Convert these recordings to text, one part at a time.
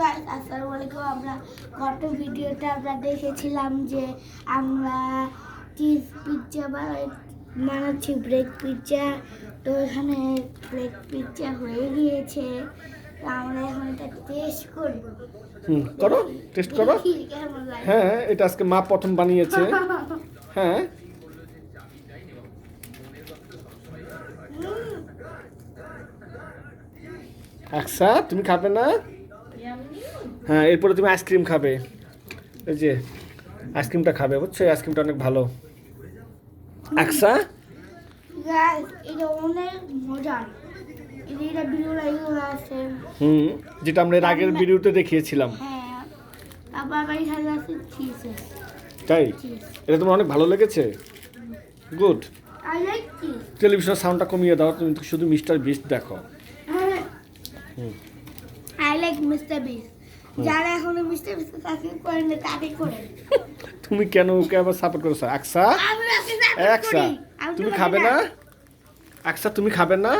Guys আসসালামু আলাইকুম। আমরা গত ভিডিওতে আমরা দেখেছিলাম যে আমরা চিজ পিৎজা বানাচ্ছি, ব্রেক পিৎজা। তো এখানে ব্রেক পিৎজা হয়ে গিয়েছে, তো আমরা এখন এটা টেস্ট করব। করো, টেস্ট করো। দেখি কেমন লাগে। হ্যাঁ, এটা আজকে মা প্রথম বানিয়েছে। হ্যাঁ, আচ্ছা তুমি খাবে না? হ্যাঁ, এরপরে তুমি আইসক্রিম খাবে। এই যে আইসক্রিমটা খাবে, বুঝছো? এই আইসক্রিমটা অনেক ভালো। আচ্ছা, গাইস এটা অনেক মজার। এটা ভিডিও লাইভে আছে। যেটা আমরা এর আগের ভিডিওতে দেখিয়েছিলাম। হ্যাঁ, আবার এখানে আছে চিজ। তাই চিজ এটা তোমার অনেক ভালো লেগেছে? গুড। I like cheese. টেলিভিশনের সাউন্ডটা কমিয়ে দাও, তুমি তো শুধু মিস্টার বিস্ট দেখো। আই লাইক মিস্টার বিস। যারা এখনো মিস্টার বিস সাবস্ক্রাইব করেন না তাদের করেন। তুমি কেন ওকে আবার সাপোর্ট করছো? আচ্ছা, আমি ওকে সাপোর্ট আচ্ছা করি। তুমি খাবে না? আচ্ছা তুমি খাবে না?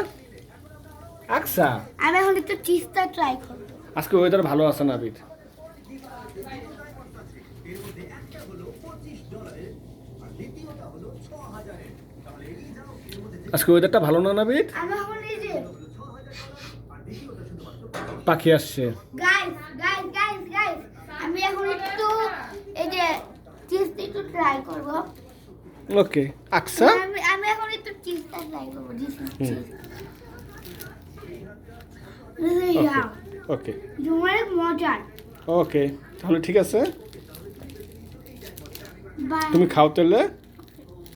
আচ্ছা, আমি এখন একটু চিজটা ট্রাই করব। আজকে ওয়েদার ভালো আছে না আবির? আজকে ওয়েদারটা ভালো না নাবিদ? আমি এখন এই যে পাখি আসছে। গাইস আমি এখন একটু এই যে চিজটা একটু ট্রাই করব। ওকে, আচ্ছা আমি এখন একটু চিজটা ট্রাই করব। This is cheese. ওকে জুমার মজার। ওকে, তাহলে ঠিক আছে, বাই। তুমি খাও তাহলে।